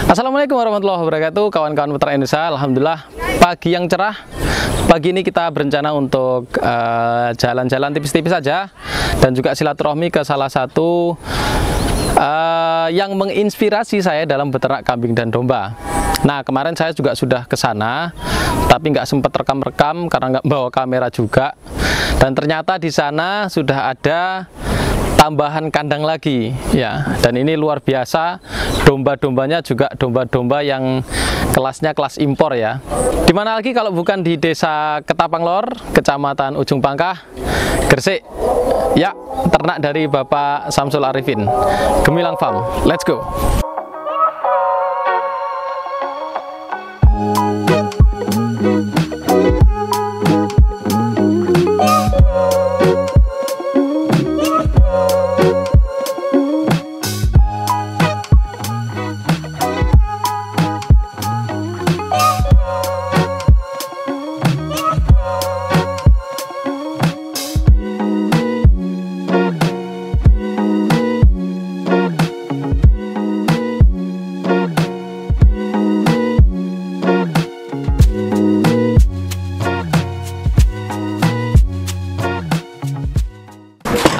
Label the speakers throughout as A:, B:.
A: Assalamualaikum warahmatullahi wabarakatuh, kawan-kawan Peternak Indonesia. Alhamdulillah pagi yang cerah. Pagi ini kita berencana untuk jalan-jalan tipis-tipis saja dan juga silaturahmi ke salah satu yang menginspirasi saya dalam beternak kambing dan domba. Nah, kemarin saya juga sudah ke sana, tapi nggak sempat rekam-rekam karena nggak bawa kamera juga. Dan ternyata di sana sudah ada tambahan kandang lagi ya, dan ini luar biasa. Domba-dombanya juga domba-domba yang kelasnya kelas impor ya. Dimana lagi kalau bukan di Desa Ketapang Lor, Kecamatan Ujung Pangkah, Gresik ya, ternak dari Bapak Samsul Arifin, Gemilang Farm. Let's go.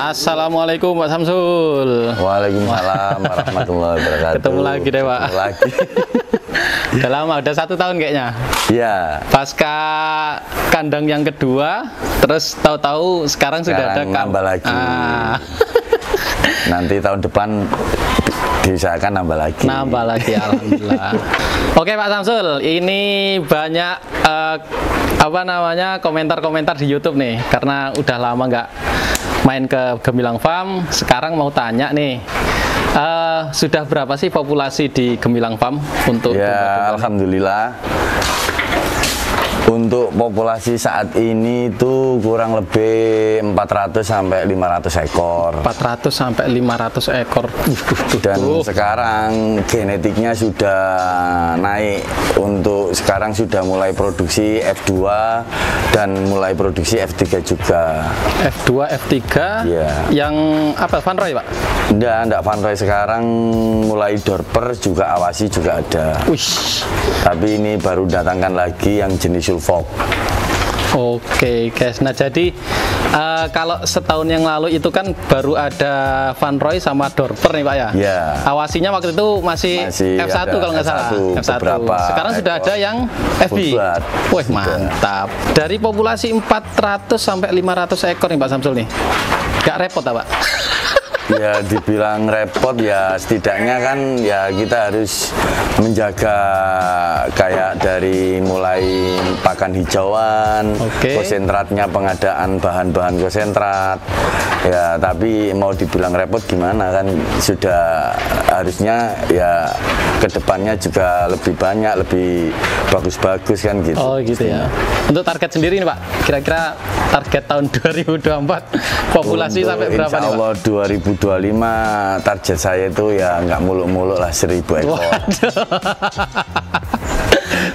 A: Assalamualaikum Pak Samsul.
B: Waalaikumsalam warahmatullahi wabarakatuh.
A: Ketemu lagi deh Pak.
B: Ketemu lagi.
A: Udah lama, udah 1 tahun kayaknya.
B: Iya.
A: Pasca kandang yang kedua, terus tahu-tahu sekarang sudah ada
B: nambah lagi. Nanti tahun depan diusahakan nambah lagi.
A: Nambah lagi, alhamdulillah. Oke Pak Samsul, ini banyak komentar-komentar di YouTube nih, karena udah lama nggak main ke Gemilang Farm. Sekarang mau tanya nih, sudah berapa sih populasi di Gemilang Farm untuk
B: ya? Alhamdulillah, untuk populasi saat ini itu kurang lebih 400 sampai 500 ekor.
A: 400 sampai 500 ekor.
B: Dan sekarang genetiknya sudah naik. Untuk sekarang sudah mulai produksi F2 dan mulai produksi F3 juga.
A: F2, F3
B: ya.
A: Yang apa, Vanroy Pak?
B: Enggak Vanroy. Sekarang mulai Dorper juga, Awasi juga ada.
A: Wih.
B: Tapi ini baru datangkan lagi yang jenis Sulfok.
A: Oke guys, nah jadi kalau setahun yang lalu itu kan baru ada Vanroy sama Dorper nih Pak ya?
B: Ya.
A: Awasinya waktu itu masih F1 kalau nggak salah. F1. Sekarang sudah ada yang FB. Wih, mantap. Dari populasi 400 sampai 500 ekor nih Pak Samsul nih. Gak repot Pak?
B: Ya dibilang repot ya, setidaknya kan ya kita harus menjaga kayak dari mulai pakan hijauan, konsentratnya, pengadaan bahan-bahan konsentrat ya. Tapi mau dibilang repot gimana, kan sudah harusnya ya kedepannya juga lebih banyak, lebih bagus-bagus kan gitu.
A: Oh gitu ya. Untuk target sendiri nih Pak, kira-kira target tahun 2024 populasi sampai berapa nih Pak?
B: Insya Allah 2025 target saya itu ya nggak muluk-muluk lah 1000 ekor.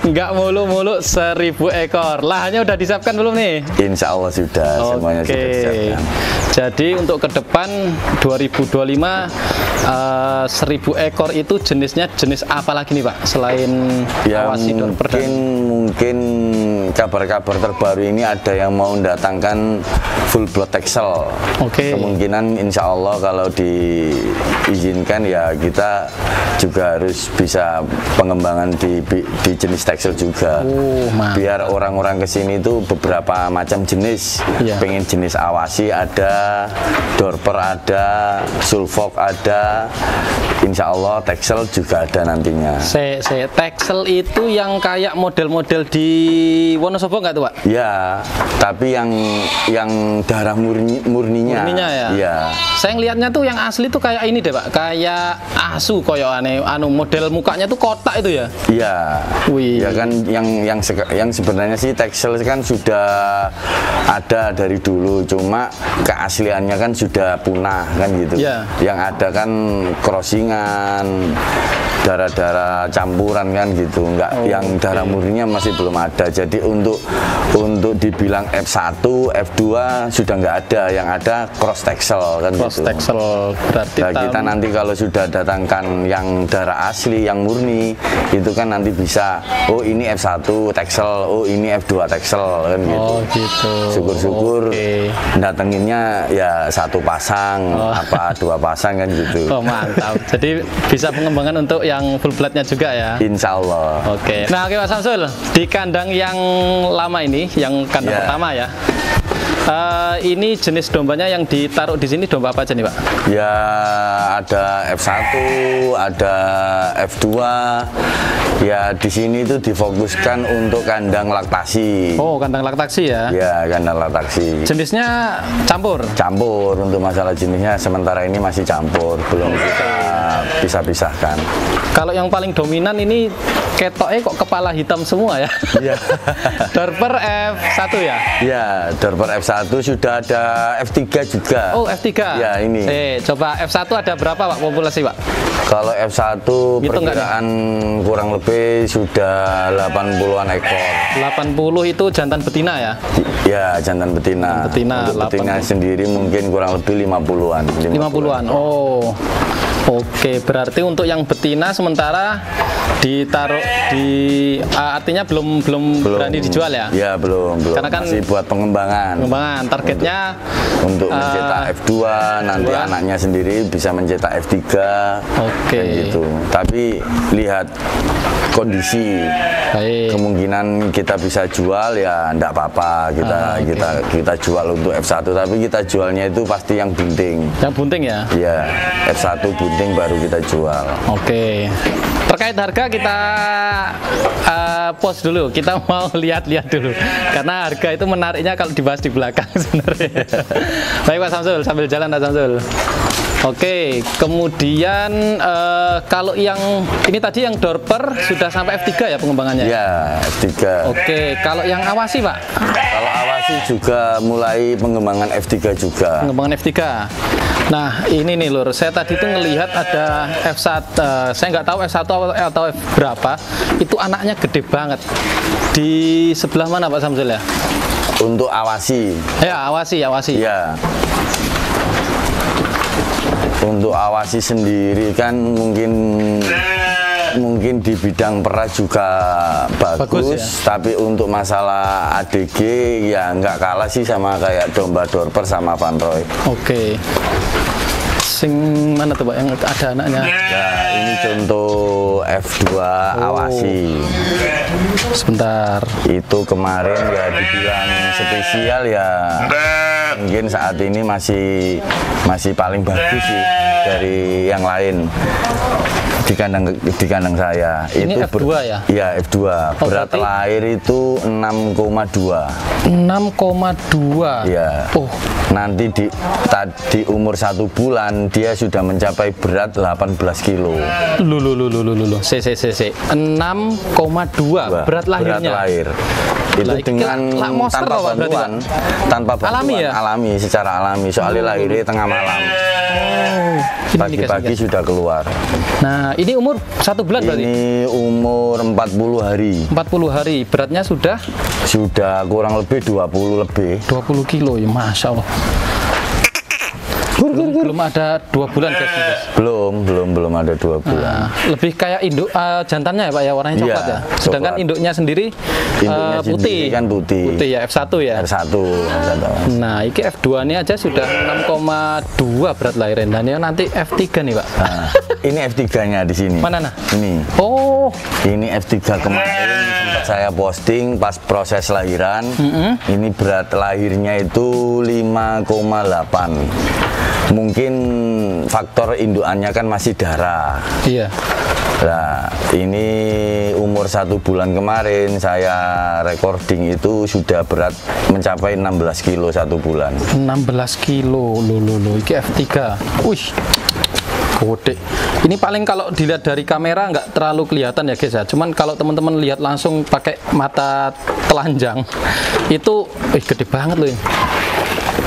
A: Nggak muluk-muluk 1000 ekor. Lahannya udah disiapkan belum nih?
B: Insya Allah sudah, semuanya sudah disiapkan. Jadi untuk ke depan 2025 1000 ekor itu jenisnya jenis apa lagi nih Pak? Selain ya,
A: Awasi, Dorper dan...
B: mungkin kabar-kabar terbaru ini ada yang mau mendatangkan full blood Texel. Kemungkinan insya Allah kalau diizinkan ya kita juga harus bisa pengembangan di jenis Texel juga. Biar orang-orang kesini itu beberapa macam jenis. Pengen jenis Awasi ada, Dorper ada, Sulfok ada, insya Allah Texel juga ada nantinya.
A: Texel itu yang kayak model-model di Wonosobo nggak tuh Pak?
B: Ya, tapi yang darah murninya
A: ya?
B: Ya.
A: Saya ngelihatnya tuh yang asli tuh kayak ini deh Pak, kayak asu koyo model mukanya tuh kotak itu ya?
B: Iya. Ya kan yang sebenarnya sih Texel kan sudah ada dari dulu, cuma keasliannya kan sudah punah kan gitu. Yang ada kan crossingan, darah-darah campuran kan gitu, enggak yang darah murninya masih belum ada. Jadi untuk dibilang F1, F2 sudah nggak ada, yang ada cross texel kan
A: cross
B: gitu.
A: Texel berarti
B: Nah, kita nanti kalau sudah datangkan yang darah asli, yang murni, itu kan nanti bisa, oh ini F1 texel, oh ini F2 texel kan gitu.
A: Oh gitu.
B: Syukur-syukur datanginnya ya satu pasang, apa 2 pasang kan gitu.
A: Oh mantap. Jadi bisa pengembangan untuk yang full bloodnya juga ya.
B: Insya Allah.
A: Oke. Nah, oke Pak Samsul, di kandang yang lama ini, yang kandang pertama ya. Ini jenis dombanya yang ditaruh di sini domba apa aja nih Pak?
B: Ya ada F1, ada F2. Ya di sini itu difokuskan untuk kandang laktasi.
A: Oh, kandang laktasi ya?
B: Ya, kandang laktasi.
A: Jenisnya campur?
B: Campur, untuk masalah jenisnya sementara ini masih campur, belum kita pisah-pisahkan.
A: Kalau yang paling dominan ini ketoknya kok kepala hitam semua ya?
B: Iya.
A: Dorper F1 ya?
B: Ya, Dorper F1 sudah ada F3 juga.
A: Oh, F3? Ya,
B: ini.
A: Coba F1 ada berapa Pak populasi Pak?
B: Kalau F1 perkiraan kurang lebih sudah 80-an ekor.
A: 80 itu jantan betina ya?
B: Ya, jantan betina. Untuk betina sendiri mungkin kurang lebih 50-an.
A: 50-an. Oh. Oke, berarti untuk yang betina sementara ditaruh di artinya belum berani dijual ya?
B: Ya, belum. Karena kan masih buat pengembangan.
A: Targetnya
B: untuk mencetak F2, nanti anaknya sendiri bisa mencetak F3.
A: Oke.
B: Gitu. Tapi lihat kondisi.
A: Baik.
B: Kemungkinan kita bisa jual ya enggak apa-apa, kita jual untuk F1, tapi kita jualnya itu pasti yang bunting.
A: Yang bunting ya?
B: Iya, F1 bunting baru kita jual.
A: Oke. Terkait harga kita pause dulu, kita mau lihat-lihat dulu karena harga itu menariknya kalau dibahas di belakang sebenarnya. Baik Pak Samsul, sambil jalan Pak Samsul. Oke, kemudian kalau yang ini tadi yang Dorper sudah sampai F3 ya pengembangannya?
B: Ya, F3.
A: Oke, kalau yang Awasi Pak?
B: Kalau Awasi juga mulai pengembangan F3 juga.
A: Pengembangan F3. Nah, ini nih Lur, saya tadi tuh ngelihat ada F1, saya nggak tahu F1 atau F berapa, itu anaknya gede banget. Di sebelah mana Pak Samsul ya?
B: Untuk Awasi.
A: Ya, Awasi.
B: Ya. Untuk Awasi sendiri kan mungkin di bidang peras juga bagus ya? Tapi untuk masalah ADG ya nggak kalah sih sama kayak domba Dorper sama Van Roy.
A: Oke. Sing mana tuh Pak yang ada anaknya?
B: Ya, ini contoh F2 Awasi.
A: Sebentar.
B: Itu kemarin ya dibilang spesial ya. Mungkin saat ini masih paling bagus sih dari yang lain di kandang saya.
A: Ini
B: itu
A: F2 ya?
B: Iya, F2. Berat lahir itu 6,2.
A: 6,2.
B: Ya.
A: Oh.
B: Nanti di umur 1 bulan dia sudah mencapai berat 18 kilo.
A: Lu. C. 6,2 berat lahirnya.
B: Berat lahir. Itu dengan tanpa bantuan
A: alami ya?
B: Alami, secara alami. Soalnya lahirnya tengah malam. Pagi-pagi sudah keluar.
A: Nah, ini umur 1 bulan berarti?
B: Ini umur 40 hari.
A: 40 hari. Beratnya sudah?
B: Sudah kurang lebih 20 lebih.
A: 20 kilo ya, Masya Allah. Belum ada 2 bulan guys.
B: Belum ada 2 bulan.
A: Lebih kayak induk jantannya ya Pak ya, warnanya coklat ya. Sedangkan induknya sendiri putih.
B: Kan putih
A: ya, F1 ya.
B: F1.
A: Nah, ini F2 ini aja sudah 6,2 berat lahiran. Dan ini nanti F3 nih Pak.
B: Nah, ini F3-nya di sini.
A: Mana nah?
B: Ini.
A: Oh.
B: Ini F3 kemarin sempat saya posting pas proses lahiran. Ini berat lahirnya itu 5,8. Mungkin faktor indukannya kan masih darah.
A: Iya.
B: Nah, ini umur 1 bulan kemarin saya recording itu sudah berat mencapai 16 kilo 1 bulan.
A: 16 kilo, lo, ini F3. Wih, gede. Ini paling kalau dilihat dari kamera nggak terlalu kelihatan ya guys ya. Cuman kalau teman-teman lihat langsung pakai mata telanjang, itu gede banget loh ini.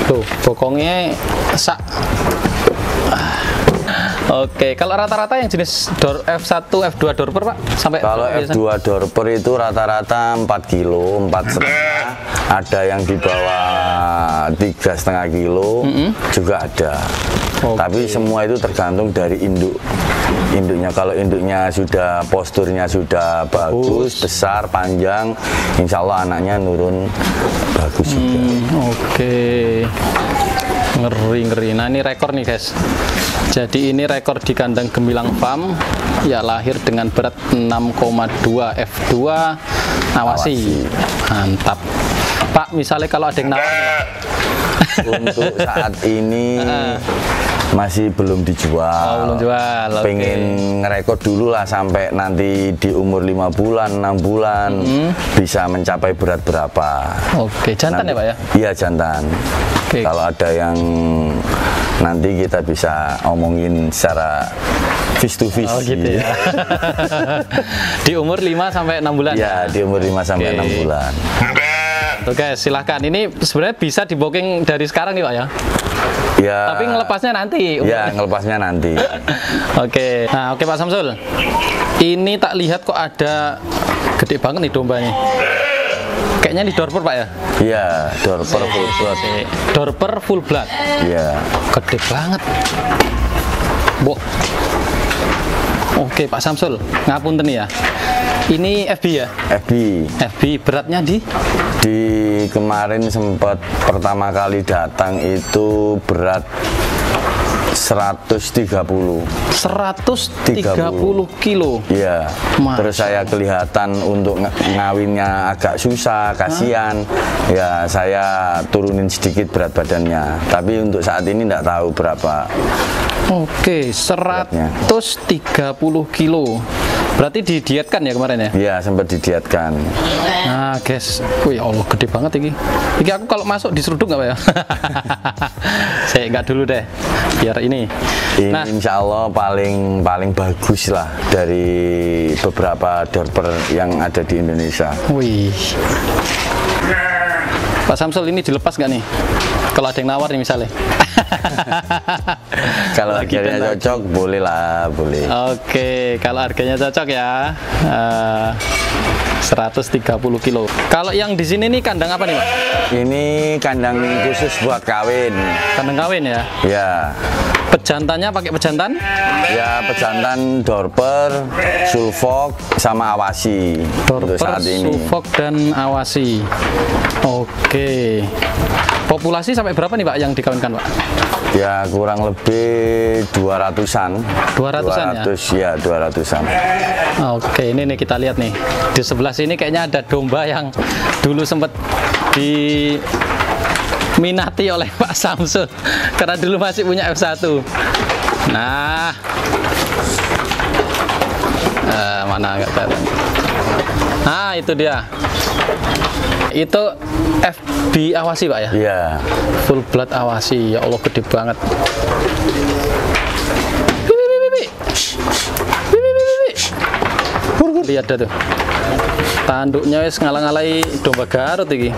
A: Tuh, bokongnya sak. Oke, kalau rata-rata yang jenis F1, F2 Dorper Pak? Sampai
B: kalau F2 Dorper itu rata-rata 4 kilo, 4,5. Ada yang di bawah 3,5 kilo juga ada. Tapi semua itu tergantung dari induknya. Kalau induknya sudah posturnya sudah bagus, besar, panjang, insya Allah anaknya nurun bagus juga.
A: Oke. Ngeri. Nah ini rekor nih guys. Jadi ini rekor di kandang Gemilang Farm. Ya lahir dengan berat 6,2 F2 awasi. Mantap. Pak, misalnya kalau ada yang nawar
B: untuk saat ini masih belum dijual.
A: Belum jual.
B: Pengen ngerekor dulu lah sampai nanti di umur 5 bulan, 6 bulan bisa mencapai berat berapa.
A: Oke, jantan nanti, ya Pak ya?
B: Iya jantan. Kalau ada yang nanti kita bisa omongin secara face to face.
A: Oh gitu ya. Di umur 5 sampai 6 bulan.
B: Iya, di umur 5 sampai 6 bulan.
A: Oke, silahkan. Ini sebenarnya bisa di booking dari sekarang nih Pak ya?
B: Ya.
A: Tapi ngelepasnya nanti.
B: Ya, ngelepasnya nanti.
A: Oke. Nah, oke Pak Samsul. Ini tak lihat kok ada gede banget nih dombanya. Kayaknya di Dorper Pak ya?
B: Iya, Dorper full blood.
A: Dorper full blood.
B: Iya.
A: Gede banget. Boh. Oke Pak Samsul, ngapunten ya. Ini FB ya? FB beratnya di
B: kemarin sempat pertama kali datang itu berat 130
A: kilo.
B: Iya. Terus saya kelihatan untuk ngawinnya agak susah, kasihan. Ya saya turunin sedikit berat badannya. Tapi untuk saat ini enggak tahu berapa.
A: Oke, 130 kilo. Berarti didietkan ya kemarin ya?
B: Iya, sempat didietkan.
A: Nah, guys, wih Allah gede banget ini. Ini aku kalau masuk diseruduk nggak Pak ya? Saya enggak dulu deh, biar ini.
B: Nah, insya Allah paling bagus lah dari beberapa Dorper yang ada di Indonesia.
A: Wih. Pak Samsul ini dilepas nggak nih? Kalau ada yang nawar nih misalnya.
B: Kalau harganya cocok boleh lah, boleh.
A: Oke, kalau harganya cocok ya. 130 kilo. Kalau yang di sini nih kandang apa nih Pak?
B: Ini kandang khusus buat kawin.
A: Kandang kawin ya?
B: Ya.
A: Pejantannya pakai pejantan?
B: Ya, pejantan Dorper, Sulfok, sama Awasi.
A: Dorper, Sulfok, dan Awasi. Oke. Populasi sampai berapa nih Pak yang dikawinkan Pak?
B: Ya kurang lebih 200-an.
A: 200-an
B: ya? Ya 200-an.
A: Oke, ini nih kita lihat nih. Di sebelah sini kayaknya ada domba yang dulu sempat diminati oleh Pak Samsul karena dulu masih punya F1. Nah, mana nggak kelihatan? Nah, itu dia. Itu FB Awasi Pak ya?
B: Iya.
A: Full blood Awasi. Ya Allah gede banget. Lihat dah tuh. Tanduknya wis ngalang-alai domba Garut ini.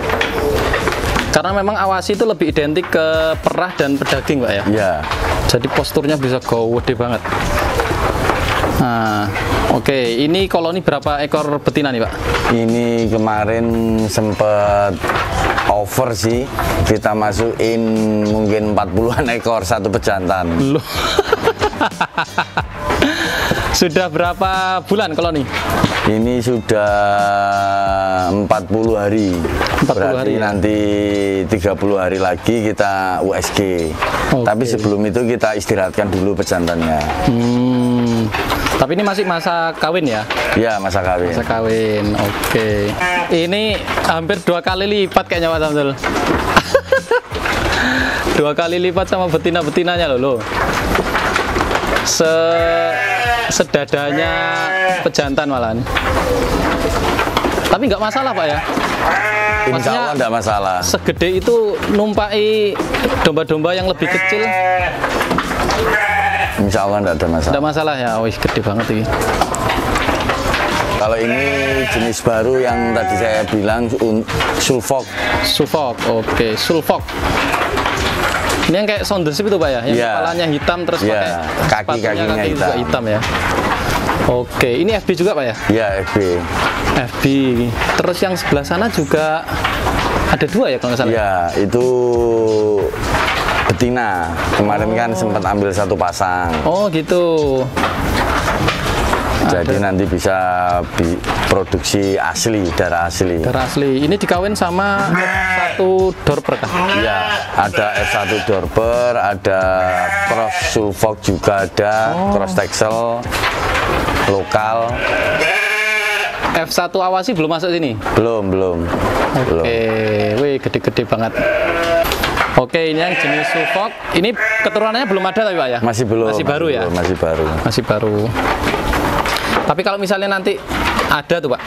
A: Karena memang Awasi itu lebih identik ke perah dan pedaging Pak ya?
B: Iya.
A: Jadi posturnya bisa gede banget. Nah, oke, ini koloni berapa ekor betina nih Pak? Ini
B: kemarin sempat over sih, kita masukin mungkin 40-an ekor satu pejantan.
A: Loh. Sudah berapa bulan koloni?
B: Ini sudah 40 hari.
A: 40
B: Berarti
A: hari ya?
B: nanti 30 hari lagi kita USG. Tapi sebelum itu kita istirahatkan dulu pejantannya.
A: Tapi ini masih masa kawin ya?
B: Iya, masa kawin.
A: Masa kawin, oke. Ini hampir 2 kali lipat kayaknya Pak Samsul. 2 kali lipat sama betina-betinanya loh. Sedadanya pejantan malahan. Tapi nggak masalah Pak ya?
B: Insya Allah nggak masalah.
A: Segede itu numpai domba-domba yang lebih kecil?
B: Insya Allah nggak ada masalah.
A: Nggak masalah ya, wih gede banget ini.
B: Kalau ini jenis baru yang tadi saya bilang Sulfok.
A: Sulfok, oke, Sulfok. Ini yang kayak Soundersip itu Pak ya? Yang kepalanya hitam terus pakai
B: kaki-kakinya
A: juga hitam ya. Oke, ini FB juga Pak ya?
B: Iya, FB.
A: FB. Terus yang sebelah sana juga ada 2 ya kalau nggak salah?
B: Iya, itu betina. Kemarin kan sempat ambil 1 pasang.
A: Oh gitu.
B: Jadi nanti bisa produksi asli, darah asli.
A: Darah asli. Ini dikawin sama F1 Dorper kah?
B: Iya, ada F1 Dorper, ada Cross Sulfok juga ada, Cross Texel lokal.
A: F1 Awasi belum masuk sini?
B: Belum.
A: Oke, wih gede-gede banget. Oke, ini yang jenis Sulfok. Ini keturunannya belum ada tapi Pak ya?
B: Masih belum.
A: Masih baru ya?
B: Masih baru.
A: Masih baru. Tapi kalau misalnya nanti ada tuh Pak,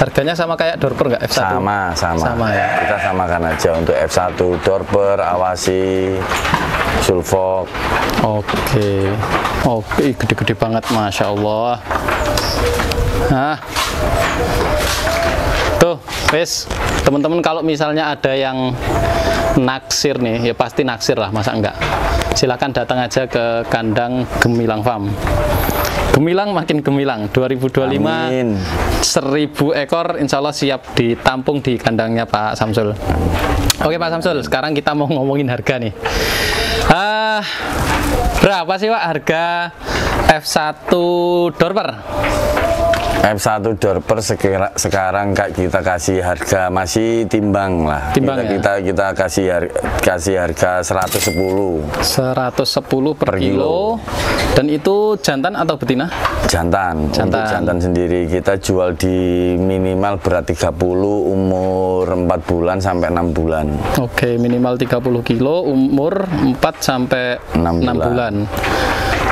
A: harganya sama kayak Dorper nggak F1?
B: Sama
A: ya.
B: Kita samakan aja untuk F1 Dorper, Awasi, Sulfok.
A: Oke, gede-gede banget, Masya Allah. Nah, tuh, wes, teman-teman kalau misalnya ada yang naksir nih, ya pasti naksir lah, masa enggak? Silakan datang aja ke kandang Gemilang Farm. Gemilang makin gemilang, 2025
B: Amin.
A: 1000 ekor insya Allah siap ditampung di kandangnya Pak Samsul. Oke Pak Samsul, sekarang kita mau ngomongin harga nih. Berapa sih Pak harga F1 Dorper?
B: F1 Dorper sekarang kita kasih harga masih timbang lah. Kita kasih harga 110
A: per kilo. Dan itu jantan atau betina?
B: Jantan. Untuk jantan sendiri kita jual di minimal berat 30, umur 4 bulan sampai 6 bulan.
A: Oke, minimal 30 kilo, umur 4 sampai 6 bulan.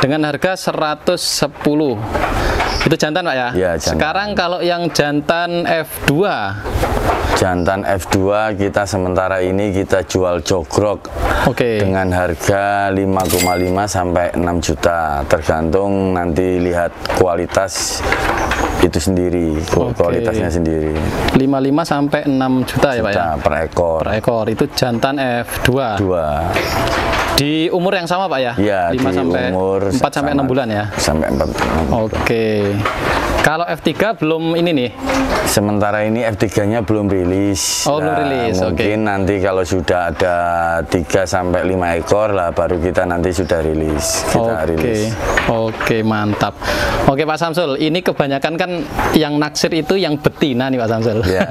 A: Dengan harga 110. Itu jantan Pak ya?
B: Ya, jantan.
A: Sekarang kalau yang jantan F2?
B: Jantan F2 kita sementara ini kita jual jogrok. Dengan harga 5,5 sampai 6 juta. Tergantung nanti lihat kualitas itu sendiri, kualitasnya sendiri.
A: 55 sampai 6 juta ya Pak ya?
B: Per ekor.
A: Per ekor, itu jantan F2. Di umur yang sama Pak ya?
B: Iya,
A: 5 sampai
B: umur
A: 4 sampai 6 bulan ya?
B: Sampai 4 6
A: Oke. Kalau F3 belum ini nih?
B: Sementara ini F3-nya belum rilis.
A: Belum rilis.
B: Mungkin nanti kalau sudah ada 3 sampai 5 ekor lah baru kita nanti sudah rilis.
A: Oke, mantap. Oke Pak Samsul, ini kebanyakan kan yang naksir itu yang betina nih Pak Samsul. Yeah.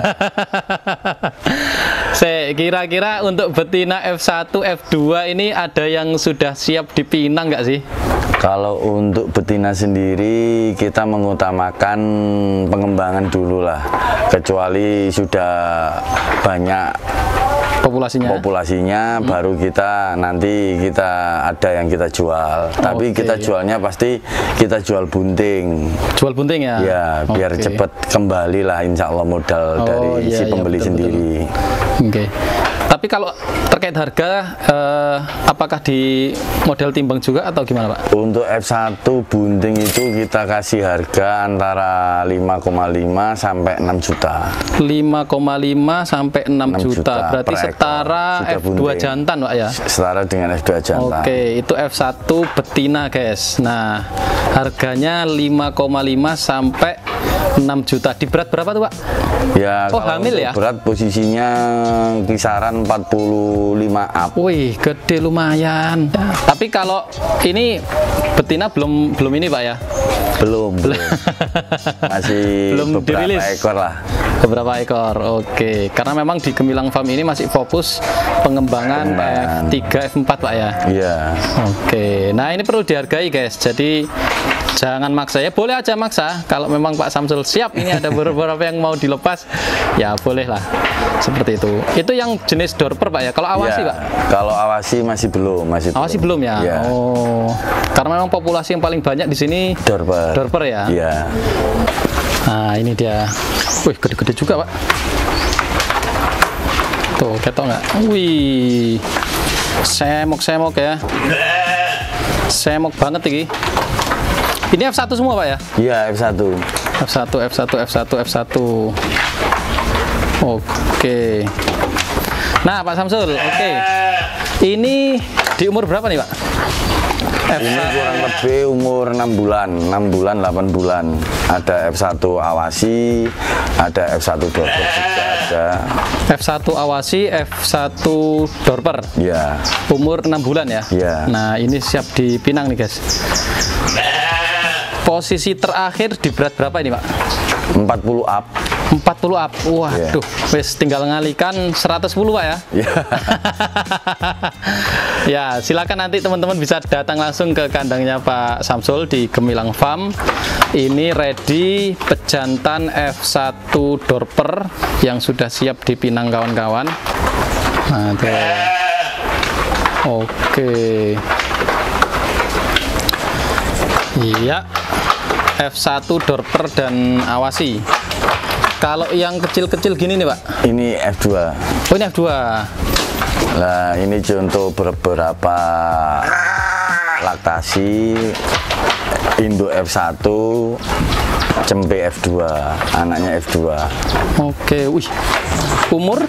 A: Kira-kira untuk betina F1, F2 ini ada yang sudah siap dipinang nggak sih?
B: Kalau untuk betina sendiri kita mengutamakan pengembangan dulu lah, kecuali sudah banyak populasinya baru kita nanti ada yang kita jual. Tapi kita jualnya pasti kita jual bunting.
A: Jual bunting ya?
B: Ya, biar cepat kembali lah insya Allah modal dari si pembeli sendiri.
A: Oke. Tapi kalau terkait harga, apakah di model timbang juga atau gimana Pak?
B: Untuk F1 bunting itu kita kasih harga antara 5,5 sampai 6 juta.
A: 5,5 sampai 6 juta. Berarti setara F2 jantan Pak ya?
B: Setara dengan F2 jantan.
A: Oke, itu F1 betina guys. Nah, harganya 5,5 sampai 6 juta. Di berat berapa tuh Pak?
B: Ya,
A: hamil ya?
B: Berat posisinya kisaran 45 up.
A: Wih, gede lumayan. Tapi kalau ini betina belum ini Pak ya?
B: Belum. Masih
A: belum
B: beberapa
A: dirilis.
B: Ekor lah.
A: Beberapa ekor. Oke. Karena memang di Gemilang Farm ini masih fokus pengembangan F3, F4 Pak ya?
B: Iya.
A: Oke. Nah, ini perlu dihargai guys. Jadi jangan maksa ya, boleh aja maksa. Kalau memang Pak Samsul siap, ini ada beberapa yang mau dilepas, ya boleh lah. Seperti itu. Itu yang jenis Dorper Pak ya. Kalau Awasi Pak?
B: Kalau Awasi masih belum,
A: Awasi belum ya?
B: Ya.
A: Oh. Karena memang populasi yang paling banyak di sini Dorper ya.
B: Iya.
A: Nah, ini dia. Wih, gede-gede juga Pak. Tuh, ketok nggak? Wih, semok-semok ya. Semok banget ini. Ini F1 semua Pak ya?
B: Iya, F1.
A: F1. Oke. Nah Pak Samsul, oke. Ini di umur berapa nih, Pak?
B: Ini kurang lebih umur 6 bulan, 8 bulan. Ada F1 awasi, ada F1 dorper juga ada.
A: F1 awasi, F1 dorper.
B: Ya.
A: Umur 6 bulan ya?
B: Ya.
A: Nah, ini siap dipinang nih, guys. Posisi terakhir di berat berapa ini, Pak?
B: 40 up.
A: 40 up. Waduh, wes tinggal ngalikan 110, Pak ya. Ya, silakan nanti teman-teman bisa datang langsung ke kandangnya Pak Samsul di Gemilang Farm. Ini ready pejantan F1 dorper yang sudah siap dipinang kawan-kawan. Nah, tuh. Oke. Iya. F1 dorper dan awasi. Kalau yang kecil-kecil gini nih, Pak?
B: Ini F2.
A: Oh, ini F2.
B: Nah, ini untuk beberapa laktasi, induk F1, cempe F2, anaknya F2.
A: Oke, wih. Umur?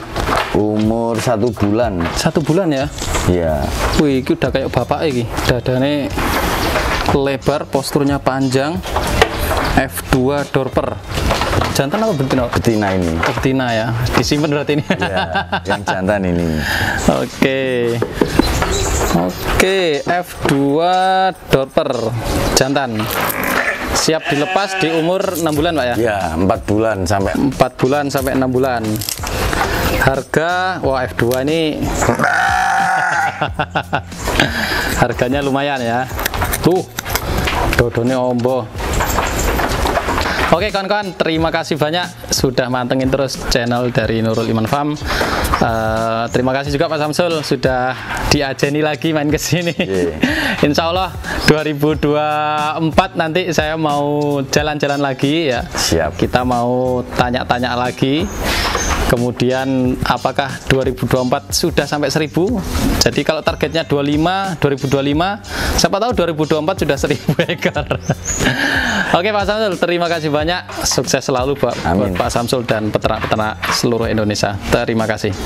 B: Umur 1 bulan.
A: 1 bulan ya?
B: Iya.
A: Wih, ini udah kayak bapak ini. Dadanya lebar, posturnya panjang. F2 dorper. Jantan apa betina?
B: Betina ini.
A: Oh, betina ya. Disimpan berarti ini.
B: Iya, yang jantan ini.
A: Oke. Oke, F2 dorper jantan. Siap dilepas di umur 6 bulan, Pak ya?
B: Ya, 4 bulan sampai
A: 4 bulan sampai 6 bulan. Harga, wah F2 ini harganya lumayan ya. Tuh, dodone ombo. Oke kawan-kawan, terima kasih banyak sudah mantengin terus channel dari Nurul Iman Farm. Terima kasih juga Pak Samsul sudah diajeni lagi main ke sini. Insya Allah 2024 nanti saya mau jalan-jalan lagi ya.
B: Siap.
A: Kita mau tanya-tanya lagi. Kemudian apakah 2024 sudah sampai 1000? Jadi kalau targetnya 2025, siapa tahu 2024 sudah 1000 ekor. Oke Pak Samsul, terima kasih banyak. Sukses selalu buat Pak Samsul dan peternak-peternak seluruh Indonesia. Terima kasih.